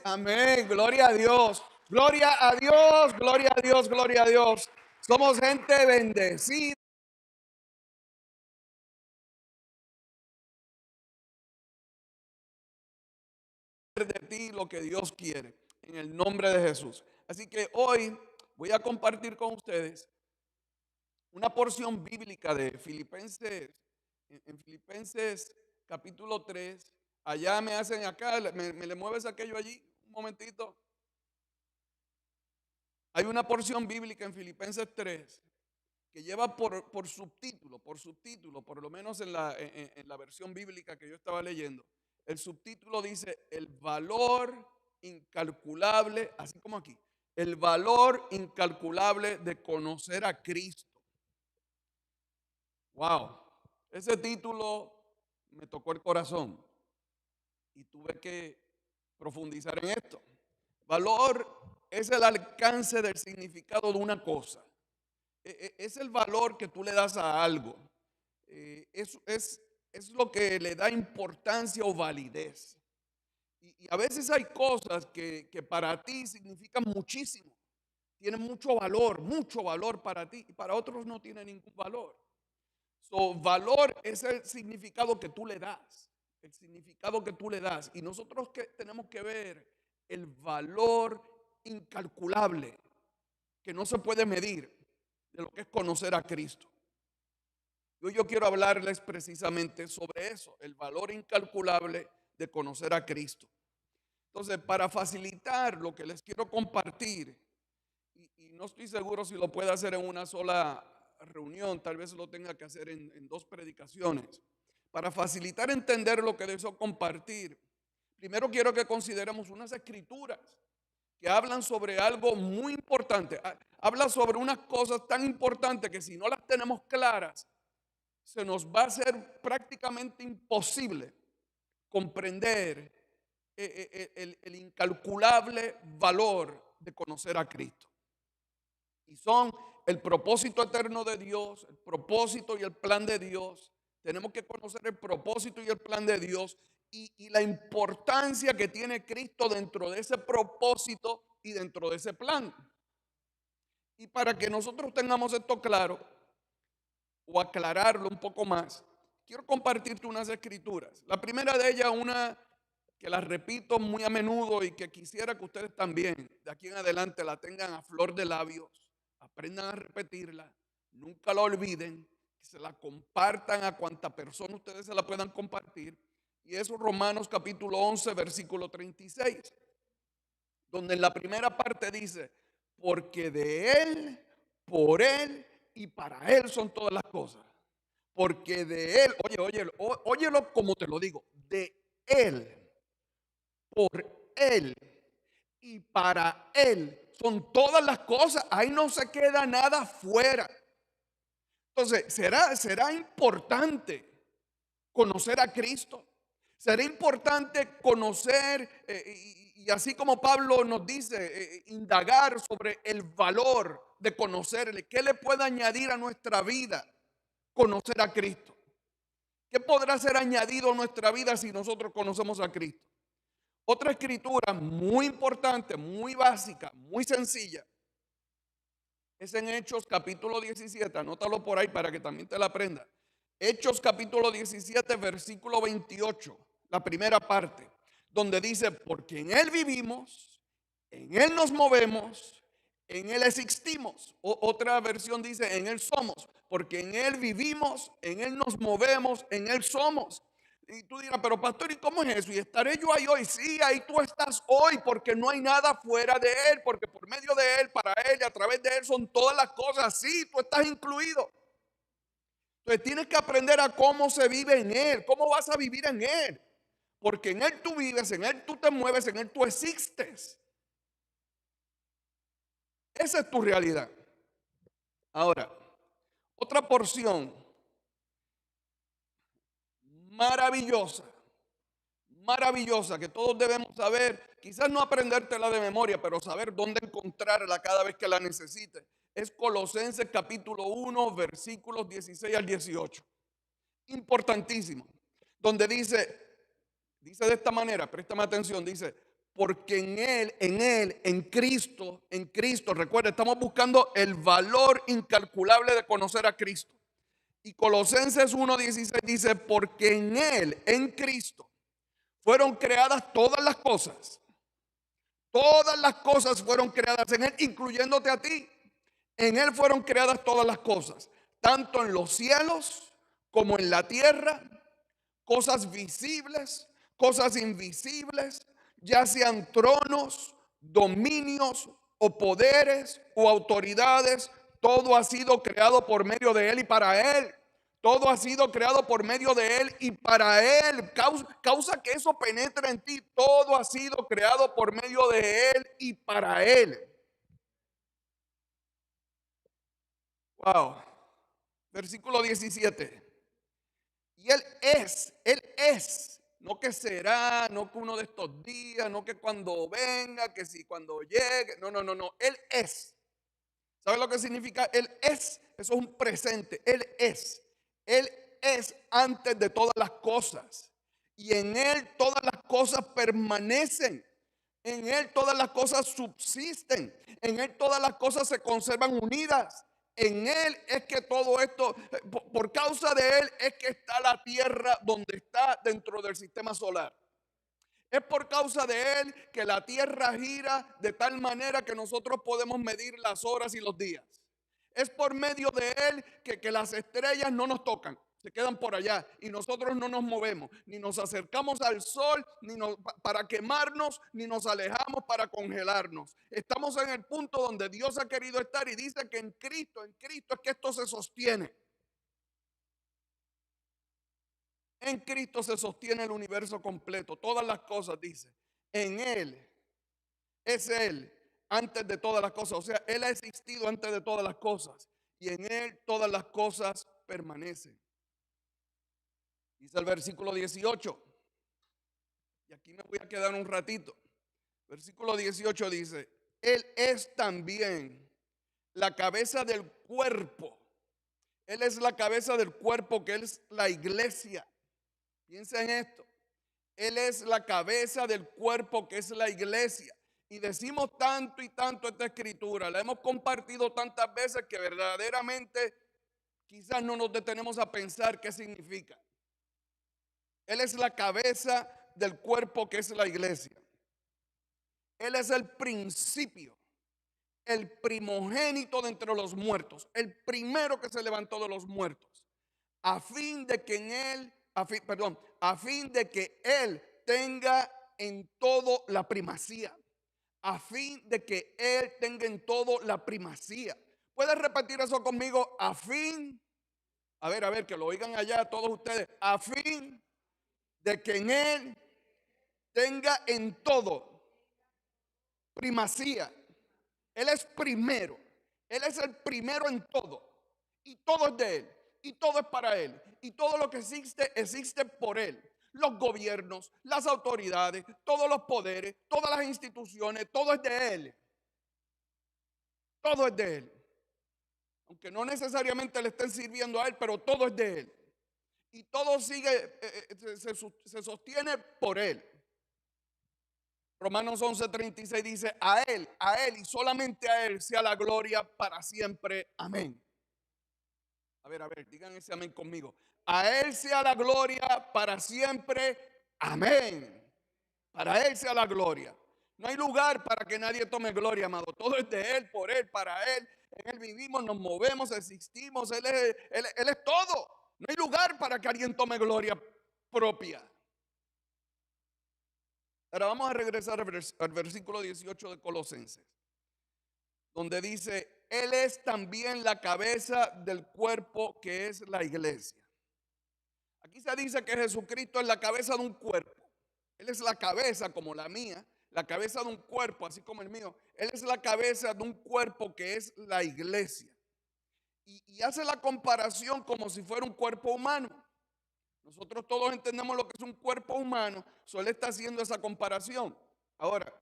Amén. Gloria a Dios. Gloria a Dios. Gloria a Dios. Gloria a Dios. Somos gente bendecida de ti lo que Dios quiere. En el nombre de Jesús. Así que hoy voy a compartir con ustedes una porción bíblica de Filipenses. En Filipenses capítulo 3. Allá me hacen acá. ¿Me le mueves aquello allí? Un momentito. Hay una porción bíblica en Filipenses 3 que lleva por subtítulo, por lo menos en la versión bíblica que yo estaba leyendo. El subtítulo dice: el valor incalculable, así como aquí, el valor incalculable de conocer a Cristo. Wow, ese título me tocó el corazón y tuve que profundizar en esto. Valor es el alcance del significado de una cosa. Es el valor que tú le das a algo. Es lo que le da importancia o validez. Y a veces hay cosas que para ti significan muchísimo. Tienen mucho valor para ti y para otros no tienen ningún valor. So, valor es el significado que tú le das. El significado que tú le das. Y nosotros que tenemos que ver el valor incalculable que no se puede medir de lo que es conocer a Cristo. Hoy yo quiero hablarles precisamente sobre eso, el valor incalculable de conocer a Cristo. Entonces, para facilitar lo que les quiero compartir, y no estoy seguro si lo puedo hacer en una sola reunión, tal vez lo tenga que hacer en dos predicaciones. Para facilitar entender lo que deseo compartir, primero quiero que consideremos unas escrituras que hablan sobre algo muy importante. Habla sobre unas cosas tan importantes que si no las tenemos claras, se nos va a hacer prácticamente imposible comprender el incalculable valor de conocer a Cristo. Y son el propósito eterno de Dios, el propósito y el plan de Dios. Tenemos que conocer el propósito y el plan de Dios y la importancia que tiene Cristo dentro de ese propósito y dentro de ese plan. Y para que nosotros tengamos esto claro o aclararlo un poco más, quiero compartirte unas escrituras. La primera de ellas, una que la repito muy a menudo y que quisiera que ustedes también de aquí en adelante la tengan a flor de labios, aprendan a repetirla, nunca la olviden, que se la compartan a cuanta persona ustedes se la puedan compartir. Y eso Romanos capítulo 11, versículo 36, donde en la primera parte dice: porque de Él, por Él y para Él son todas las cosas. Porque de Él, óyelo como te lo digo, de Él, por Él y para Él son todas las cosas. Ahí no se queda nada fuera. Entonces, será importante conocer a Cristo. Será importante conocer, y así como Pablo nos dice, indagar sobre el valor de conocerle. ¿Qué le puede añadir a nuestra vida conocer a Cristo? ¿Qué podrá ser añadido a nuestra vida si nosotros conocemos a Cristo? Otra escritura muy importante, muy básica, muy sencilla, es en Hechos capítulo 17. Anótalo por ahí para que también te la aprendas. Hechos capítulo 17, versículo 28, la primera parte, donde dice: porque en Él vivimos, en Él nos movemos, en Él existimos. Otra versión dice: en Él somos, porque en Él vivimos, en Él nos movemos, en Él somos. Y tú dirás: pero pastor, ¿y cómo es eso? ¿Y estaré yo ahí hoy? Sí, ahí tú estás hoy, porque no hay nada fuera de Él, porque por medio de Él, para Él y a través de Él son todas las cosas. Sí, tú estás incluido. Entonces tienes que aprender a cómo se vive en Él, cómo vas a vivir en Él. Porque en Él tú vives, en Él tú te mueves, en Él tú existes. Esa es tu realidad. Ahora, otra porción maravillosa, maravillosa, que todos debemos saber, quizás no aprendértela de memoria, pero saber dónde encontrarla cada vez que la necesites, es Colosenses capítulo 1, versículos 16 al 18. Importantísimo. Donde dice de esta manera, préstame atención, dice: porque en Cristo, recuerda, estamos buscando el valor incalculable de conocer a Cristo. Y Colosenses 1:16 dice, porque en Cristo, fueron creadas todas las cosas. Todas las cosas fueron creadas en Él, incluyéndote a ti. En Él fueron creadas todas las cosas, tanto en los cielos como en la tierra, cosas visibles, cosas invisibles, ya sean tronos, dominios o poderes o autoridades, todo ha sido creado por medio de Él y para Él. Todo ha sido creado por medio de Él y para Él. Causa que eso penetre en ti. Todo ha sido creado por medio de Él y para Él. Wow. Versículo 17. Y Él es, no que será, no que uno de estos días, no que cuando venga, que si cuando llegue, no, no, no, no, Él es. ¿Sabe lo que significa? Él es, eso es un presente, Él es antes de todas las cosas y en Él todas las cosas permanecen. En Él todas las cosas subsisten. En Él todas las cosas se conservan unidas. En Él es que todo esto, por causa de Él es que está la tierra donde está dentro del sistema solar. Es por causa de Él que la tierra gira de tal manera que nosotros podemos medir las horas y los días. Es por medio de Él que las estrellas no nos tocan, se quedan por allá y nosotros no nos movemos, ni nos acercamos al sol para quemarnos, ni nos alejamos para congelarnos. Estamos en el punto donde Dios ha querido estar y dice que en Cristo es que esto se sostiene. En Cristo se sostiene el universo completo, todas las cosas, dice. En Él, es Él antes de todas las cosas. O sea, Él ha existido antes de todas las cosas. Y en Él todas las cosas permanecen. Dice el versículo 18. Y aquí me voy a quedar un ratito. Versículo 18 dice, Él es también la cabeza del cuerpo. Él es la cabeza del cuerpo que es la iglesia. Piensa en esto. Él es la cabeza del cuerpo que es la iglesia. Y decimos tanto y tanto esta escritura, la hemos compartido tantas veces que verdaderamente quizás no nos detenemos a pensar qué significa. Él es la cabeza del cuerpo que es la iglesia. Él es el principio, el primogénito de entre los muertos, el primero que se levantó de los muertos, a fin de que a fin de que Él tenga en todo la primacía. A fin de que Él tenga en todo la primacía. ¿Puedes repetir eso conmigo? A ver, que lo oigan allá todos ustedes. A fin de que en Él tenga en todo primacía. Él es primero. Él es el primero en todo. Y todo es de Él. Y todo es para Él. Y todo lo que existe, existe por Él. Los gobiernos, las autoridades, todos los poderes, todas las instituciones, todo es de Él. Todo es de Él. Aunque no necesariamente le estén sirviendo a Él, pero todo es de Él. Y todo se sostiene por Él. Romanos 11:36 dice, a Él y solamente a Él sea la gloria para siempre. Amén. A ver, digan ese amén conmigo. A Él sea la gloria para siempre. Amén. Para Él sea la gloria. No hay lugar para que nadie tome gloria, amado. Todo es de Él, por Él, para Él. En Él vivimos, nos movemos, existimos. Él es todo. No hay lugar para que alguien tome gloria propia. Ahora vamos a regresar al versículo 18 de Colosenses, donde dice, Él es también la cabeza del cuerpo que es la iglesia. Aquí se dice que Jesucristo es la cabeza de un cuerpo. Él es la cabeza como la mía, la cabeza de un cuerpo así como el mío. Él es la cabeza de un cuerpo que es la iglesia. Y hace la comparación como si fuera un cuerpo humano. Nosotros todos entendemos lo que es un cuerpo humano. Solo está haciendo esa comparación. Ahora,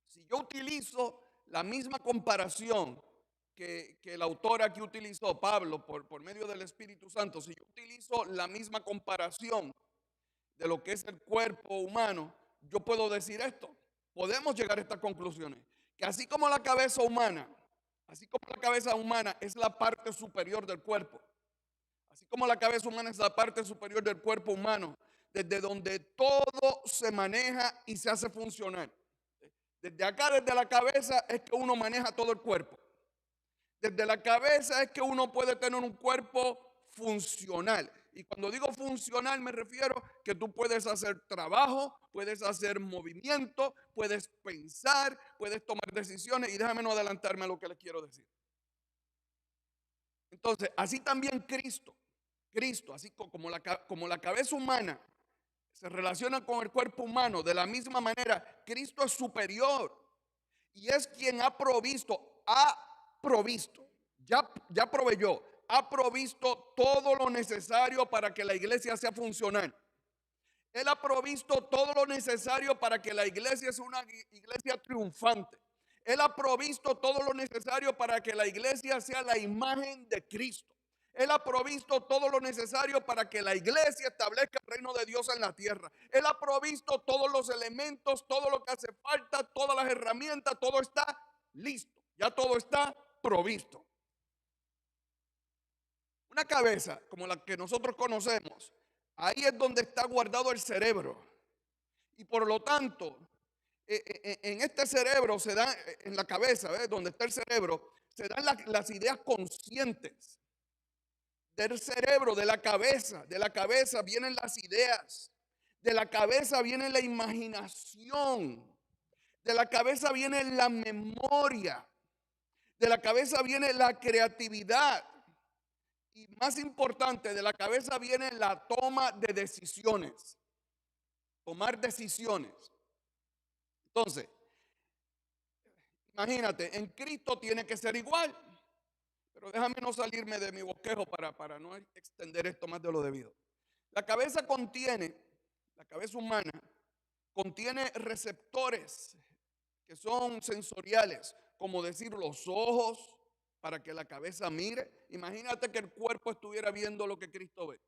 si yo utilizo la misma comparación que el autor aquí utilizó, Pablo, por medio del Espíritu Santo, si yo utilizo la misma comparación de lo que es el cuerpo humano, yo puedo decir esto. podemos llegar a estas conclusiones. Que así como la cabeza humana, es la parte superior del cuerpo, así como la cabeza humana es la parte superior del cuerpo humano, desde donde todo se maneja y se hace funcionar. Desde acá, desde la cabeza, es que uno maneja todo el cuerpo. Desde la cabeza es que uno puede tener un cuerpo funcional. Y cuando digo funcional me refiero que tú puedes hacer trabajo, puedes hacer movimiento, puedes pensar, puedes tomar decisiones. Y déjame no adelantarme a lo que les quiero decir. Entonces, así también Cristo, así como la cabeza humana se relaciona con el cuerpo humano, de la misma manera, Cristo es superior y es quien ha provisto, ya proveyó, ha provisto todo lo necesario para que la iglesia sea funcional. Él ha provisto todo lo necesario para que la iglesia sea una iglesia triunfante. Él ha provisto todo lo necesario para que la iglesia sea la imagen de Cristo. Él ha provisto todo lo necesario para que la iglesia establezca el reino de Dios en la tierra. Él ha provisto todos los elementos, todo lo que hace falta, todas las herramientas, todo está listo. Ya todo está provisto. Una cabeza como la que nosotros conocemos, ahí es donde está guardado el cerebro. Y por lo tanto, en este cerebro se dan, en la cabeza, ¿ves? Donde está el cerebro, se dan las ideas conscientes. Del cerebro, de la cabeza vienen las ideas, de la cabeza viene la imaginación, de la cabeza viene la memoria, de la cabeza viene la creatividad y más importante, de la cabeza viene la toma de decisiones, tomar decisiones. Entonces, imagínate, en Cristo tiene que ser igual. Pero déjame no salirme de mi bosquejo para no extender esto más de lo debido. La cabeza humana contiene receptores que son sensoriales, como decir los ojos para que la cabeza mire. Imagínate que el cuerpo estuviera viendo lo que Cristo ve.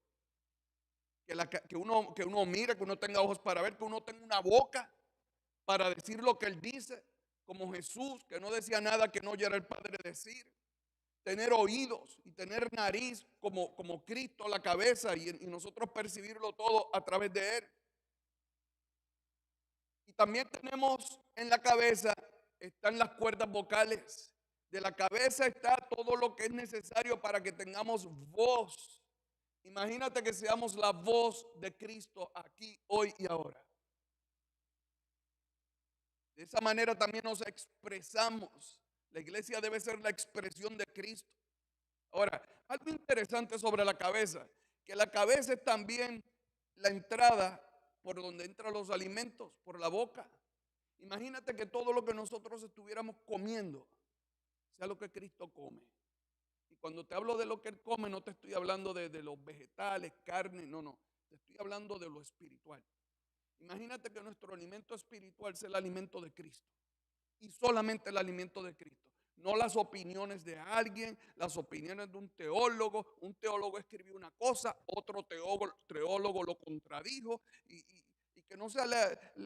Que uno mire, que uno tenga ojos para ver, que uno tenga una boca para decir lo que Él dice, como Jesús, que no decía nada que no oyera el Padre decir. Tener oídos y tener nariz como Cristo, la cabeza, y nosotros percibirlo todo a través de Él. Y también tenemos en la cabeza, están las cuerdas vocales. De la cabeza está todo lo que es necesario para que tengamos voz. Imagínate que seamos la voz de Cristo aquí, hoy y ahora. De esa manera también nos expresamos. La iglesia debe ser la expresión de Cristo. Ahora, algo interesante sobre la cabeza, que la cabeza es también la entrada por donde entran los alimentos, por la boca. Imagínate que todo lo que nosotros estuviéramos comiendo sea lo que Cristo come. Y cuando te hablo de lo que Él come, no te estoy hablando de los vegetales, carne, no. Te estoy hablando de lo espiritual. Imagínate que nuestro alimento espiritual sea el alimento de Cristo. Y solamente el alimento de Cristo. No las opiniones de alguien, las opiniones de un teólogo. Un teólogo escribió una cosa, otro teólogo lo contradijo. Y que no sean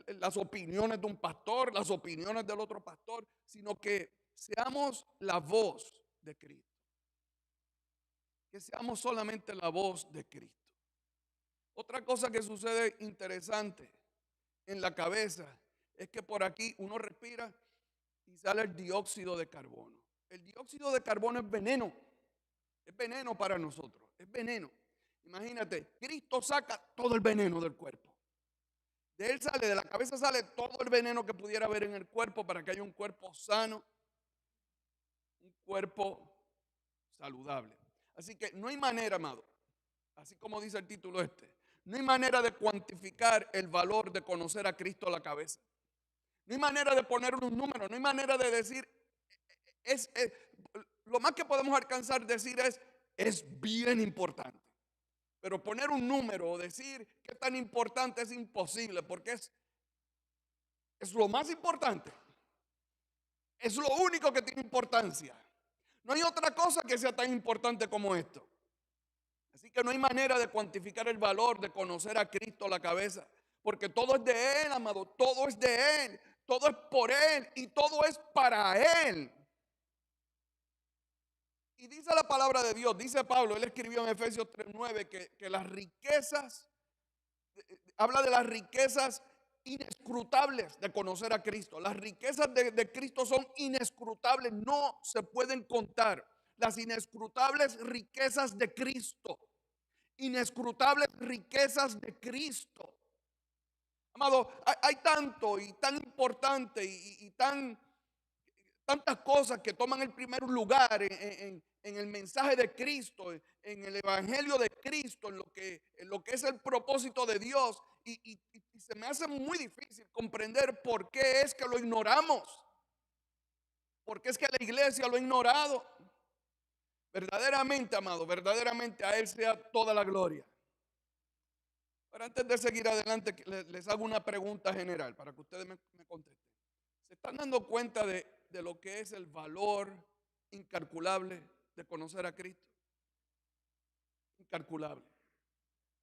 las opiniones de un pastor, las opiniones del otro pastor, sino que seamos la voz de Cristo. Que seamos solamente la voz de Cristo. Otra cosa que sucede interesante en la cabeza es que por aquí uno respira y sale el dióxido de carbono. El dióxido de carbono es veneno para nosotros, es veneno. Imagínate, Cristo saca todo el veneno del cuerpo. De Él sale, de la cabeza sale todo el veneno que pudiera haber en el cuerpo para que haya un cuerpo sano, un cuerpo saludable. Así que no hay manera, amado, así como dice el título no hay manera de cuantificar el valor de conocer a Cristo a la cabeza. No hay manera de ponerle un número, no hay manera de decir, lo más que podemos alcanzar decir es bien importante. Pero poner un número o decir qué tan importante es imposible, porque es lo más importante. Es lo único que tiene importancia. No hay otra cosa que sea tan importante como esto. Así que no hay manera de cuantificar el valor de conocer a Cristo a la cabeza. Porque todo es de Él, amado, todo es de Él. todo es por Él y todo es para Él. Y dice la palabra de Dios, dice Pablo, él escribió en Efesios 3:9 que las riquezas, habla de las riquezas inescrutables de conocer a Cristo. Las riquezas de Cristo son inescrutables, no se pueden contar. Las inescrutables riquezas de Cristo. Inescrutables riquezas de Cristo. Amado, hay tanto y tan importante y tantas cosas que toman el primer lugar en el mensaje de Cristo, en el evangelio de Cristo, en lo que es el propósito de Dios. Y se me hace muy difícil comprender por qué es que lo ignoramos, por qué es que la iglesia lo ha ignorado. Verdaderamente, amado, verdaderamente a Él sea toda la gloria. Pero antes de seguir adelante, les hago una pregunta general para que ustedes me contesten. ¿Se están dando cuenta de lo que es el valor incalculable de conocer a Cristo? Incalculable.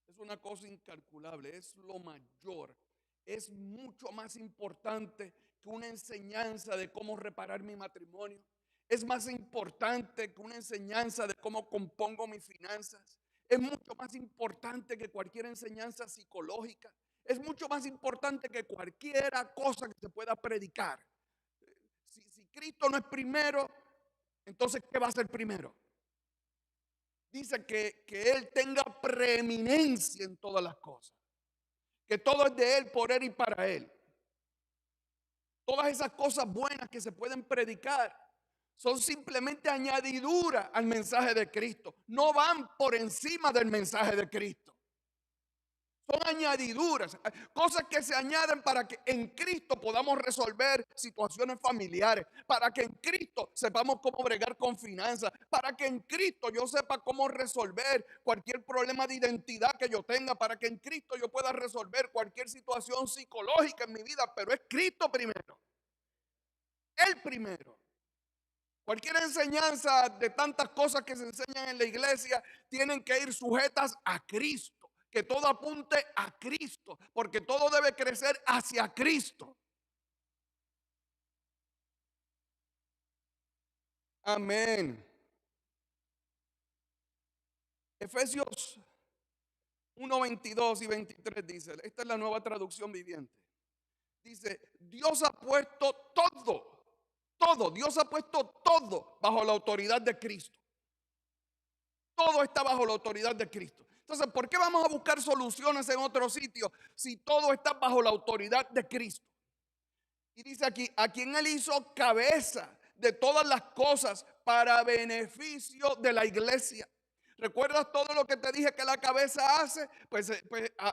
Es una cosa incalculable, es lo mayor. Es mucho más importante que una enseñanza de cómo reparar mi matrimonio. Es más importante que una enseñanza de cómo compongo mis finanzas. Es mucho más importante que cualquier enseñanza psicológica. Es mucho más importante que cualquier cosa que se pueda predicar. Si Cristo no es primero, entonces ¿qué va a ser primero? Dice que Él tenga preeminencia en todas las cosas. Que todo es de Él, por Él y para Él. Todas esas cosas buenas que se pueden predicar son simplemente añadiduras al mensaje de Cristo. No van por encima del mensaje de Cristo. Son añadiduras, cosas que se añaden para que en Cristo podamos resolver situaciones familiares, para que en Cristo sepamos cómo bregar con finanzas, para que en Cristo yo sepa cómo resolver cualquier problema de identidad que yo tenga, para que en Cristo yo pueda resolver cualquier situación psicológica en mi vida, pero es Cristo primero, Él primero. Cualquier enseñanza de tantas cosas que se enseñan en la iglesia tienen que ir sujetas a Cristo. Que todo apunte a Cristo, porque todo debe crecer hacia Cristo. Amén. Efesios 1:22 y 23 dice, esta es la Nueva Traducción Viviente. Dice, Dios ha puesto todo, Dios ha puesto todo bajo la autoridad de Cristo. Todo está bajo la autoridad de Cristo. Entonces, ¿por qué vamos a buscar soluciones en otro sitio si todo está bajo la autoridad de Cristo? Y dice aquí, a quien Él hizo cabeza de todas las cosas para beneficio de la iglesia. ¿Recuerdas todo lo que te dije que la cabeza hace? Pues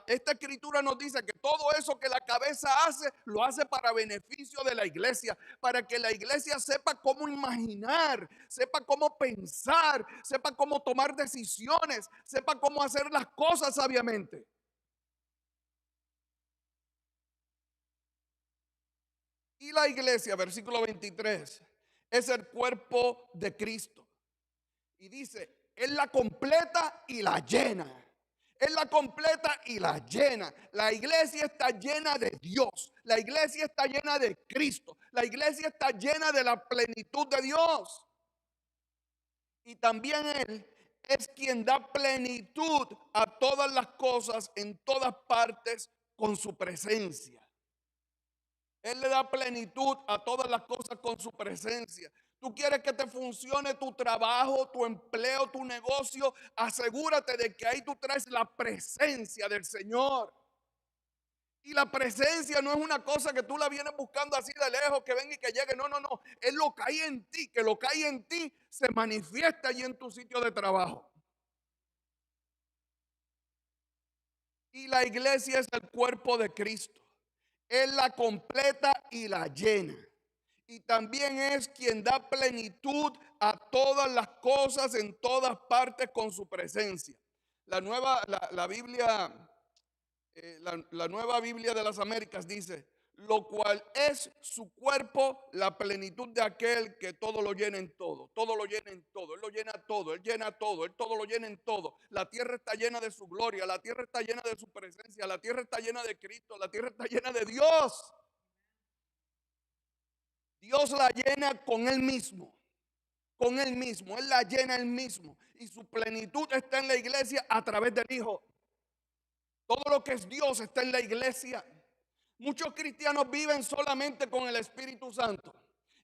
esta escritura nos dice que todo eso que la cabeza hace, lo hace para beneficio de la iglesia, para que la iglesia sepa cómo imaginar, sepa cómo pensar, sepa cómo tomar decisiones, sepa cómo hacer las cosas sabiamente. Y la iglesia, versículo 23, es el cuerpo de Cristo. Y dice, Él la completa y la llena. Él la completa y la llena. La iglesia está llena de Dios. La iglesia está llena de Cristo. La iglesia está llena de la plenitud de Dios. Y también Él es quien da plenitud a todas las cosas en todas partes con su presencia. Él le da plenitud a todas las cosas con su presencia. Tú quieres que te funcione tu trabajo, tu empleo, tu negocio. Asegúrate de que ahí tú traes la presencia del Señor. Y la presencia no es una cosa que tú la vienes buscando así de lejos, que venga y que llegue. No, no, no. Es lo que hay en ti, que lo que hay en ti se manifiesta allí en tu sitio de trabajo. Y la iglesia es el cuerpo de Cristo. Él la completa y la llena. Y también es quien da plenitud a todas las cosas en todas partes con su presencia. La Biblia, la Nueva Biblia de las Américas dice, lo cual es su cuerpo, la plenitud de aquel que todo lo llena en todo. Todo lo llena en todo. Él lo llena todo. Él llena todo. Él todo lo llena en todo. La tierra está llena de su gloria. La tierra está llena de su presencia. La tierra está llena de Cristo. La tierra está llena de Dios. Dios la llena con Él mismo. Con Él mismo. Él la llena Él mismo. Y su plenitud está en la iglesia a través del Hijo. Todo lo que es Dios está en la iglesia. Muchos cristianos viven solamente con el Espíritu Santo.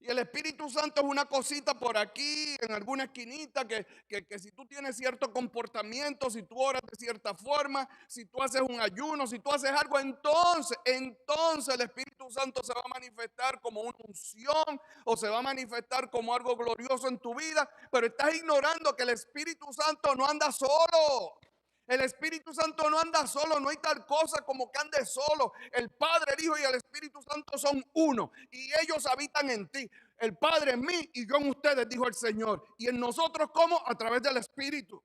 Y el Espíritu Santo es una cosita por aquí, en alguna esquinita, que si tú tienes cierto comportamiento, si tú oras de cierta forma, si tú haces un ayuno, si tú haces algo, entonces el Espíritu Santo se va a manifestar como una unción o se va a manifestar como algo glorioso en tu vida. Pero estás ignorando que el Espíritu Santo no anda solo. El Espíritu Santo no anda solo, no hay tal cosa como que ande solo. El Padre, el Hijo y el Espíritu Santo son uno y ellos habitan en ti. El Padre en mí y yo en ustedes, dijo el Señor. Y en nosotros, ¿cómo? A través del Espíritu.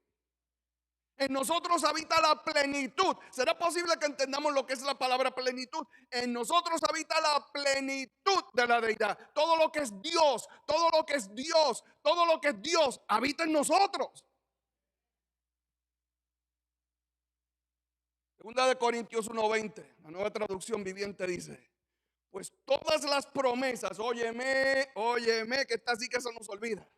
En nosotros habita la plenitud. ¿Será posible que entendamos lo que es la palabra plenitud? En nosotros habita la plenitud de la deidad. Todo lo que es Dios, todo lo que es Dios, todo lo que es Dios habita en nosotros. Segunda de Corintios 1:20, la Nueva Traducción Viviente dice: pues todas las promesas, óyeme, que está así que se nos olvida.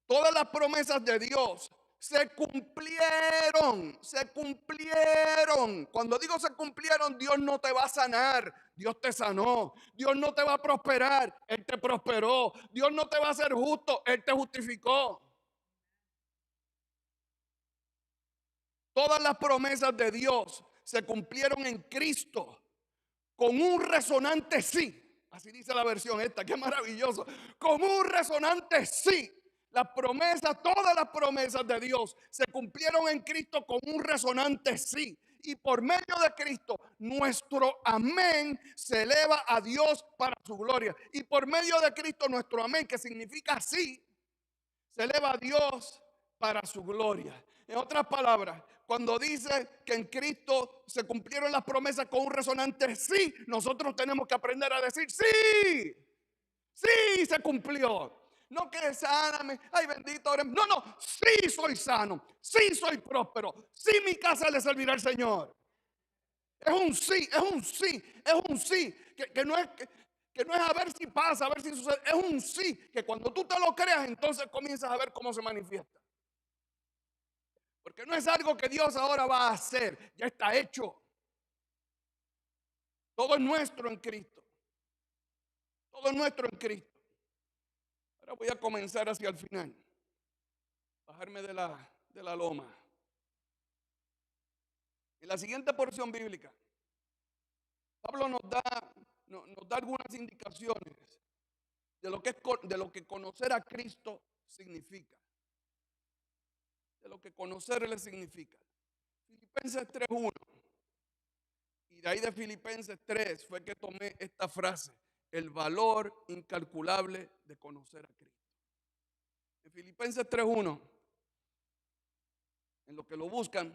Todas las promesas de Dios se cumplieron, se cumplieron. Cuando digo se cumplieron, Dios no te va a sanar, Dios te sanó. Dios no te va a prosperar, Él te prosperó. Dios no te va a hacer justo, Él te justificó. Todas las promesas de Dios se cumplieron en Cristo con un resonante sí. Así dice la versión esta, qué maravilloso. Con un resonante sí. Las promesas, todas las promesas de Dios se cumplieron en Cristo con un resonante sí. Y por medio de Cristo, nuestro amén se eleva a Dios para su gloria. Y por medio de Cristo, nuestro amén, que significa sí, se eleva a Dios para su gloria. En otras palabras, cuando dice que en Cristo se cumplieron las promesas con un resonante sí, nosotros tenemos que aprender a decir sí, sí se cumplió. No que sáname, ay bendito, no, sí soy sano, sí soy próspero, sí mi casa le servirá al Señor. Es un sí, es un sí, es un sí, que no es que no es a ver si pasa, a ver si sucede, es un sí, que cuando tú te lo creas, entonces comienzas a ver cómo se manifiesta. Porque no es algo que Dios ahora va a hacer, ya está hecho. Todo es nuestro en Cristo. Todo es nuestro en Cristo. Ahora voy a comenzar hacia el final. Bajarme de la loma. En la siguiente porción bíblica, Pablo nos da algunas indicaciones de lo que conocer a Cristo significa. De lo que conocerle significa. Filipenses 3:1. Y de ahí de Filipenses 3 fue que tomé esta frase: el valor incalculable de conocer a Cristo. En Filipenses 3:1, en lo que lo buscan,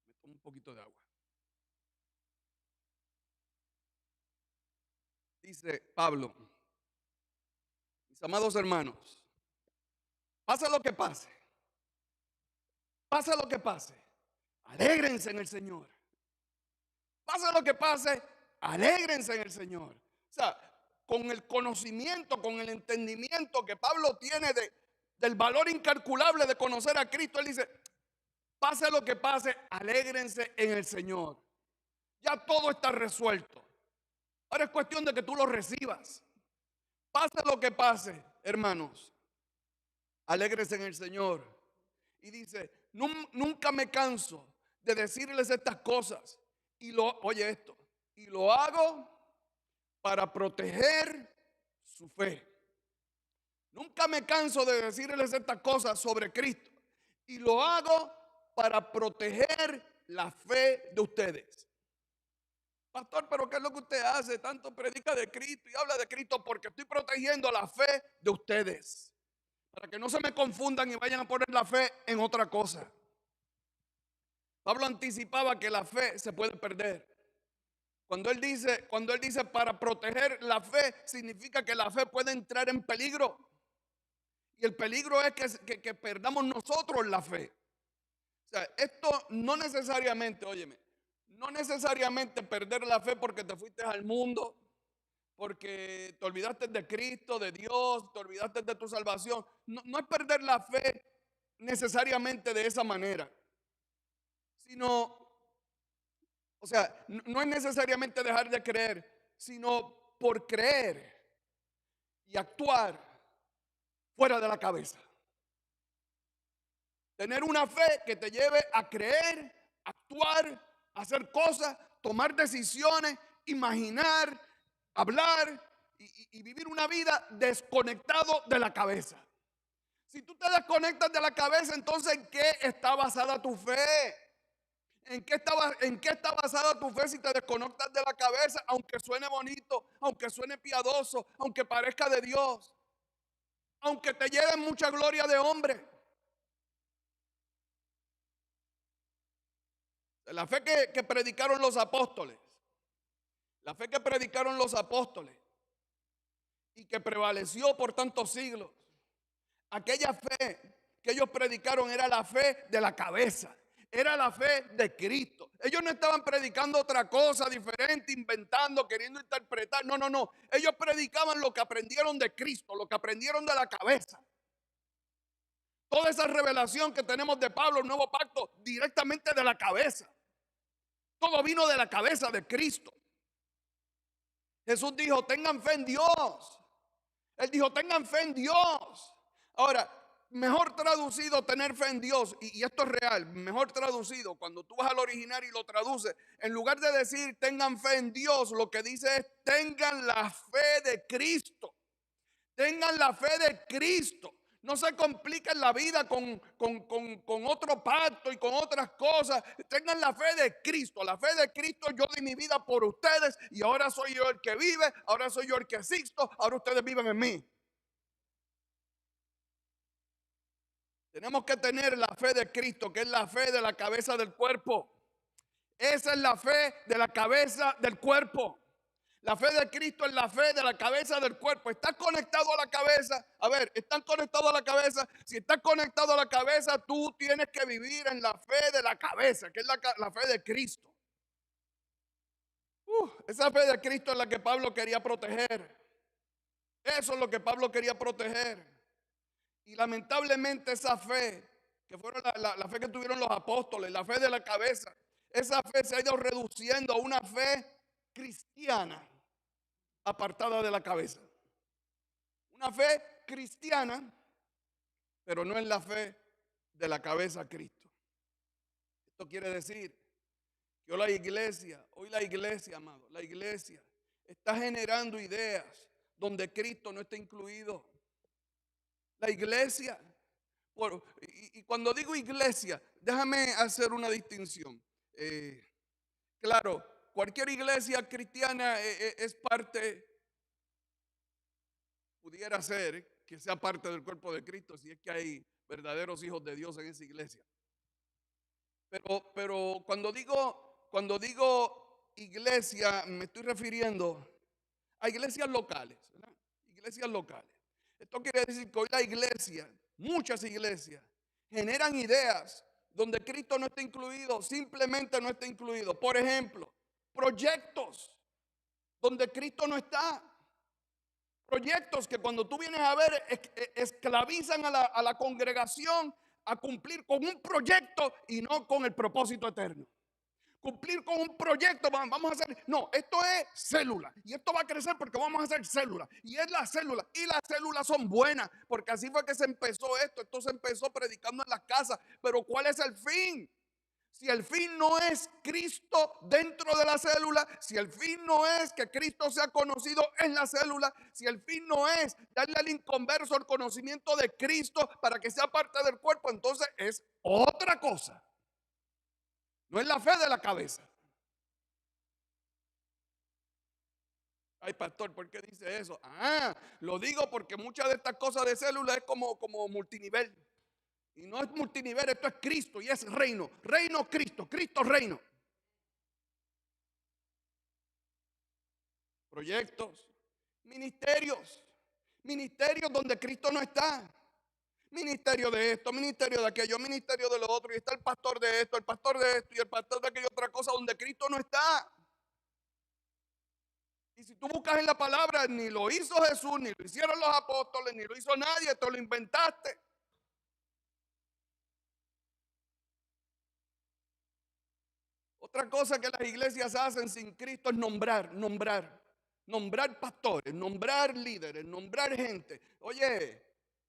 me tomo un poquito de agua. Dice Pablo: mis amados hermanos, pase lo que pase, pase lo que pase, alégrense en el Señor. Pase lo que pase, alégrense en el Señor. O sea, con el conocimiento, con el entendimiento que Pablo tiene del valor incalculable de conocer a Cristo, él dice: pase lo que pase, alégrense en el Señor. Ya todo está resuelto. Ahora es cuestión de que tú lo recibas. Pase lo que pase, hermanos, alégrense en el Señor. Y dice: nunca me canso de decirles estas cosas. Oye esto, y lo hago para proteger su fe. Nunca me canso de decirles estas cosas sobre Cristo. Y lo hago para proteger la fe de ustedes. Pastor, pero ¿qué es lo que usted hace? Tanto predica de Cristo y habla de Cristo, porque estoy protegiendo la fe de ustedes. Para que no se me confundan y vayan a poner la fe en otra cosa. Pablo anticipaba que la fe se puede perder. Cuando él dice para proteger la fe, significa que la fe puede entrar en peligro. Y el peligro es que perdamos nosotros la fe. O sea, esto no necesariamente, óyeme, no necesariamente perder la fe porque te fuiste al mundo, porque te olvidaste de Cristo, de Dios, te olvidaste de tu salvación. No, no es perder la fe necesariamente de esa manera, sino, o sea, no es necesariamente dejar de creer, sino por creer y actuar fuera de la cabeza. Tener una fe que te lleve a creer, actuar, hacer cosas, tomar decisiones, imaginar, hablar y vivir una vida desconectado de la cabeza. Si tú te desconectas de la cabeza, entonces ¿en qué está basada tu fe? ¿En qué está basada tu fe si te desconectas de la cabeza? Aunque suene bonito, aunque suene piadoso, aunque parezca de Dios, aunque te lleve mucha gloria de hombre. La fe que predicaron los apóstoles, la fe que predicaron los apóstoles y que prevaleció por tantos siglos, aquella fe que ellos predicaron era la fe de la cabeza, era la fe de Cristo. Ellos no estaban predicando otra cosa diferente, inventando, queriendo interpretar. No, no, no. Ellos predicaban lo que aprendieron de Cristo, lo que aprendieron de la cabeza. Toda esa revelación que tenemos de Pablo, el nuevo pacto, directamente de la cabeza. Todo vino de la cabeza de Cristo. Jesús dijo, tengan fe en Dios. Él dijo, tengan fe en Dios. Ahora, mejor traducido tener fe en Dios, y esto es real, mejor traducido, cuando tú vas al original y lo traduces, en lugar de decir tengan fe en Dios, lo que dice es tengan la fe de Cristo. Tengan la fe de Cristo. No se compliquen la vida con otro pacto y con otras cosas. Tengan la fe de Cristo. La fe de Cristo, yo di mi vida por ustedes y ahora soy yo el que vive, ahora soy yo el que existo, ahora ustedes viven en mí. Tenemos que tener la fe de Cristo, que es la fe de la cabeza del cuerpo. Esa es la fe de la cabeza del cuerpo. La fe de Cristo es la fe de la cabeza del cuerpo. ¿Estás conectado a la cabeza? A ver, ¿están conectados a la cabeza? Si estás conectado a la cabeza, tú tienes que vivir en la fe de la cabeza, que es la fe de Cristo. Esa fe de Cristo es la que Pablo quería proteger. Eso es lo que Pablo quería proteger. Y lamentablemente esa fe, que fueron la fe que tuvieron los apóstoles, la fe de la cabeza, esa fe se ha ido reduciendo a una fe cristiana apartada de la cabeza. Una fe cristiana, pero no es la fe de la cabeza a Cristo. Esto quiere decir que hoy la iglesia, amado, la iglesia está generando ideas donde Cristo no está incluido. La iglesia, y cuando digo iglesia, déjame hacer una distinción. Claro, cualquier iglesia cristiana es parte, pudiera ser que sea parte del cuerpo de Cristo, si es que hay verdaderos hijos de Dios en esa iglesia. Pero cuando digo iglesia, me estoy refiriendo a iglesias locales, ¿verdad? Iglesias locales. Esto quiere decir que hoy la iglesia, muchas iglesias, generan ideas donde Cristo no está incluido, simplemente no está incluido. Por ejemplo, proyectos donde Cristo no está. Proyectos que cuando tú vienes a ver esclavizan a la congregación a cumplir con un proyecto y no con el propósito eterno. Cumplir con un proyecto, vamos a hacer, no, esto es célula y esto va a crecer porque vamos a hacer célula y es la célula y las células son buenas porque así fue que se empezó esto se empezó predicando en las casas, pero ¿cuál es el fin? Si el fin no es Cristo dentro de la célula, si el fin no es que Cristo sea conocido en la célula, si el fin no es darle al inconverso el conocimiento de Cristo para que sea parte del cuerpo, entonces es otra cosa. No es la fe de la cabeza. Ay, pastor, ¿por qué dice eso? Lo digo porque muchas de estas cosas de célula es como multinivel. Y no es multinivel, esto es Cristo y es reino. Reino Cristo, Cristo reino. Proyectos, ministerios donde Cristo no está. Ministerio de esto, ministerio de aquello, ministerio de lo otro. Y está el pastor de esto, el pastor de esto y el pastor de aquella otra cosa donde Cristo no está. Y si tú buscas en la palabra, ni lo hizo Jesús, ni lo hicieron los apóstoles, ni lo hizo nadie, esto lo inventaste. Otra cosa que las iglesias hacen sin Cristo es nombrar pastores, nombrar líderes, nombrar gente. Oye,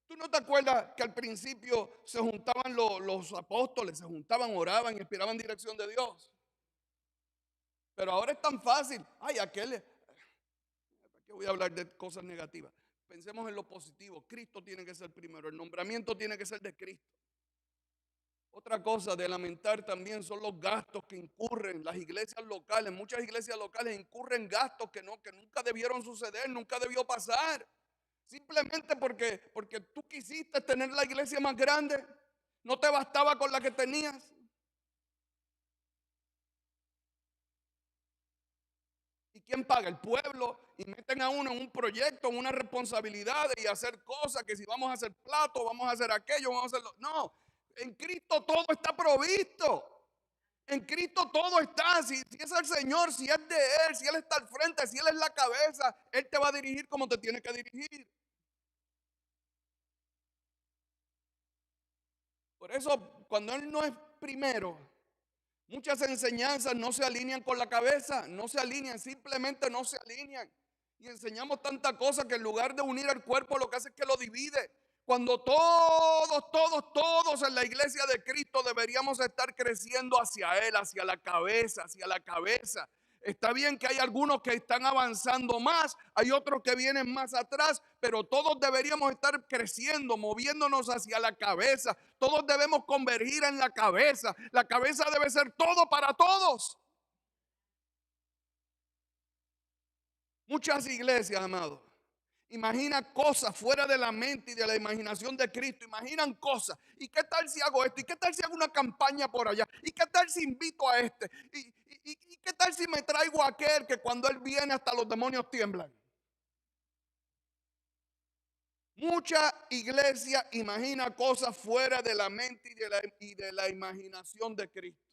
¿tú no te acuerdas que al principio se juntaban los apóstoles, se juntaban, oraban y esperaban dirección de Dios? Pero ahora es tan fácil. Ay, ¿para qué voy a hablar de cosas negativas? Pensemos en lo positivo. Cristo tiene que ser primero. El nombramiento tiene que ser de Cristo. Otra cosa de lamentar también son los gastos que incurren las iglesias locales. Muchas iglesias locales incurren gastos que nunca debieron suceder, nunca debió pasar. Simplemente porque tú quisiste tener la iglesia más grande. No te bastaba con la que tenías. ¿Y quién paga? El pueblo. Y meten a uno en un proyecto, en una responsabilidad y hacer cosas, que si vamos a hacer plato, vamos a hacer aquello, vamos a hacerlo. No, en Cristo todo está provisto. En Cristo todo está. Si es el Señor, si es de Él, si Él está al frente, si Él es la cabeza, Él te va a dirigir como te tiene que dirigir. Por eso, cuando Él no es primero, muchas enseñanzas no se alinean con la cabeza, no se alinean, simplemente no se alinean. Y enseñamos tanta cosa que en lugar de unir al cuerpo, lo que hace es que lo divide. Cuando todos en la iglesia de Cristo deberíamos estar creciendo hacia Él, hacia la cabeza, hacia la cabeza. Está bien que hay algunos que están avanzando más, hay otros que vienen más atrás, pero todos deberíamos estar creciendo, moviéndonos hacia la cabeza. Todos debemos convergir en la cabeza. La cabeza debe ser todo para todos. Muchas iglesias, amados, imaginan cosas fuera de la mente y de la imaginación de Cristo. Imaginan cosas. ¿Y qué tal si hago esto? ¿Y qué tal si hago una campaña por allá? ¿Y qué tal si invito a este? ¿Y qué tal si me traigo a aquel que cuando él viene hasta los demonios tiemblan? Mucha iglesia imagina cosas fuera de la mente y de la imaginación de Cristo.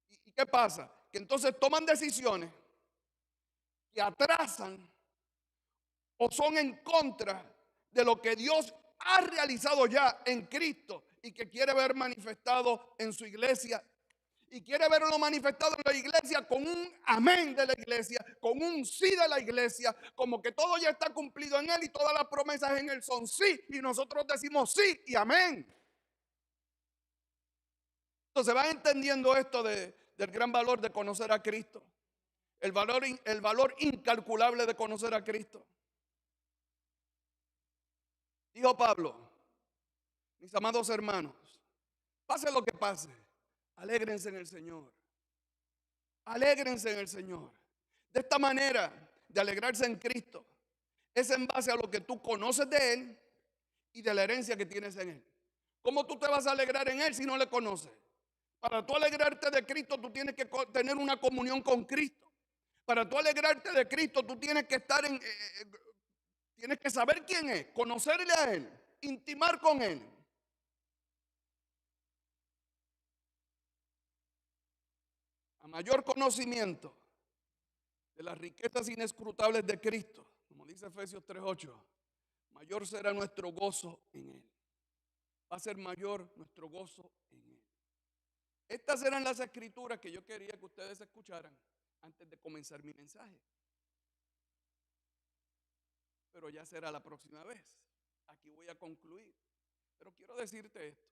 ¿Y qué pasa? Que entonces toman decisiones que atrasan o son en contra de lo que Dios ha realizado ya en Cristo y que quiere ver manifestado en su iglesia. Y quiere verlo manifestado en la iglesia con un amén de la iglesia, con un sí de la iglesia, como que todo ya está cumplido en Él y todas las promesas en Él son sí. Y nosotros decimos sí y amén. Entonces van entendiendo esto del gran valor de conocer a Cristo. El valor incalculable de conocer a Cristo. Dijo Pablo, mis amados hermanos, pase lo que pase, alégrense en el Señor. Alégrense en el Señor. De esta manera de alegrarse en Cristo es en base a lo que tú conoces de Él y de la herencia que tienes en Él. ¿Cómo tú te vas a alegrar en Él si no le conoces? Para tú alegrarte de Cristo, tú tienes que tener una comunión con Cristo. Para tú alegrarte de Cristo, tú tienes que estar tienes que saber quién es, conocerle a Él, intimar con Él. A mayor conocimiento de las riquezas inescrutables de Cristo, como dice Efesios 3:8, mayor será nuestro gozo en Él. Va a ser mayor nuestro gozo en Él. Estas eran las escrituras que yo quería que ustedes escucharan antes de comenzar mi mensaje. Pero ya será la próxima vez. Aquí voy a concluir. Pero quiero decirte esto.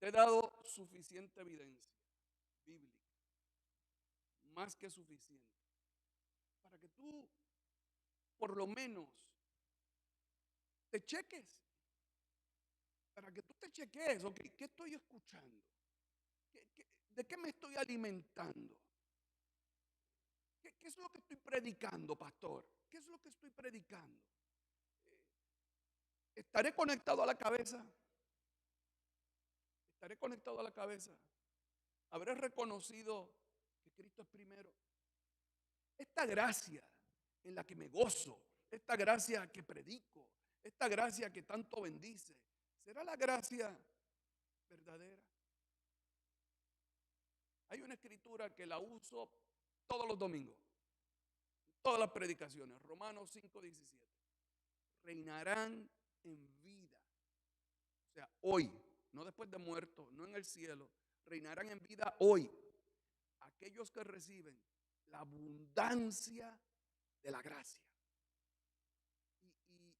Te he dado suficiente evidencia bíblica, más que suficiente, para que tú por lo menos te cheques, para que tú te cheques, ok, ¿qué estoy escuchando? ¿De qué me estoy alimentando? ¿Qué es lo que estoy predicando, pastor? ¿Qué es lo que estoy predicando? ¿Estaré conectado a la cabeza? ¿Estaré conectado a la cabeza? ¿Habré reconocido que Cristo es primero? Esta gracia en la que me gozo, esta gracia que predico, esta gracia que tanto bendice, ¿será la gracia verdadera? Hay una escritura que la uso todos los domingos, todas las predicaciones. Romanos 5:17. Reinarán en vida. O sea, hoy, no después de muerto, no en el cielo. Reinarán en vida hoy aquellos que reciben la abundancia de la gracia. Y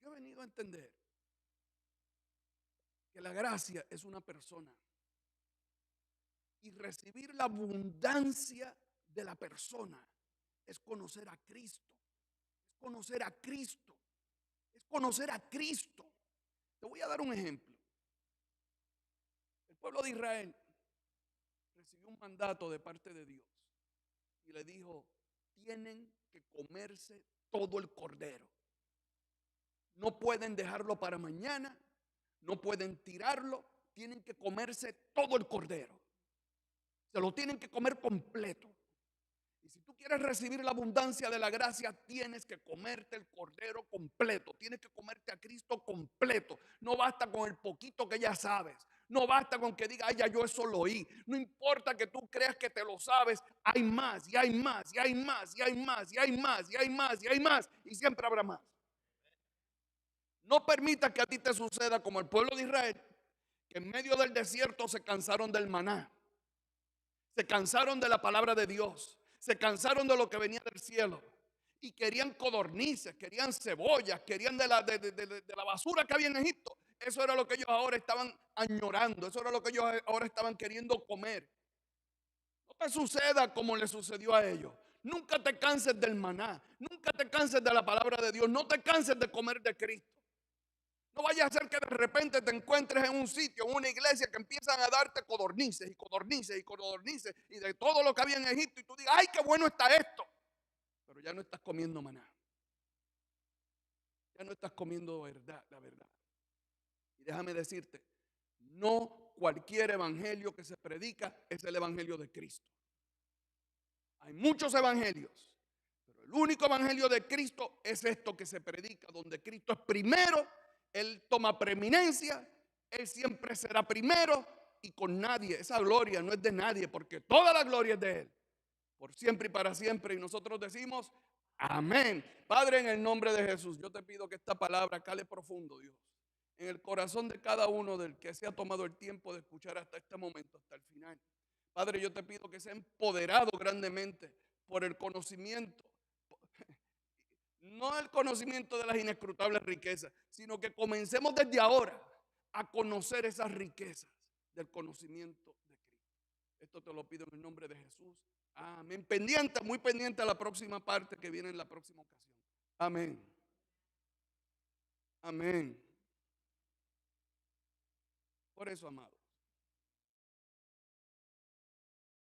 yo he venido a entender que la gracia es una persona. Y recibir la abundancia de la persona es conocer a Cristo. Es conocer a Cristo. Es conocer a Cristo. Te voy a dar un ejemplo. El pueblo de Israel recibió un mandato de parte de Dios y le dijo: tienen que comerse todo el cordero. No pueden dejarlo para mañana, no pueden tirarlo, tienen que comerse todo el cordero. Se lo tienen que comer completo. Y si tú quieres recibir la abundancia de la gracia, tienes que comerte el cordero completo. Tienes que comerte a Cristo completo. No basta con el poquito que ya sabes. No basta con que diga: ay, ya yo eso lo oí. No importa que tú creas que te lo sabes. Hay más, y hay más, y hay más, y hay más, y hay más, y hay más, y hay más. Y siempre habrá más. No permitas que a ti te suceda como el pueblo de Israel, que en medio del desierto se cansaron del maná. Se cansaron de la palabra de Dios. Se cansaron de lo que venía del cielo. Y querían codornices, querían cebollas, querían de la basura que había en Egipto. Eso era lo que ellos ahora estaban añorando. Eso era lo que ellos ahora estaban queriendo comer. No te suceda como le sucedió a ellos. Nunca te canses del maná. Nunca te canses de la palabra de Dios. No te canses de comer de Cristo. No vaya a ser que de repente te encuentres en un sitio, en una iglesia, que empiezan a darte codornices y codornices y codornices y de todo lo que había en Egipto, y tú digas: ay, qué bueno está esto. Pero ya no estás comiendo maná. Ya no estás comiendo verdad, la verdad. Y déjame decirte, no cualquier evangelio que se predica es el evangelio de Cristo. Hay muchos evangelios, pero el único evangelio de Cristo es esto que se predica, donde Cristo es primero. Él toma preeminencia, Él siempre será primero, y con nadie. Esa gloria no es de nadie, porque toda la gloria es de Él, por siempre y para siempre. Y nosotros decimos amén. Padre, en el nombre de Jesús, yo te pido que esta palabra cale profundo, Dios, en el corazón de cada uno del que se ha tomado el tiempo de escuchar hasta este momento, hasta el final. Padre, yo te pido que sea empoderado grandemente por el conocimiento. No el conocimiento de las inescrutables riquezas, sino que comencemos desde ahora a conocer esas riquezas del conocimiento de Cristo. Esto te lo pido en el nombre de Jesús. Amén. Pendiente, muy pendiente a la próxima parte que viene en la próxima ocasión. Amén. Amén. Por eso, amado,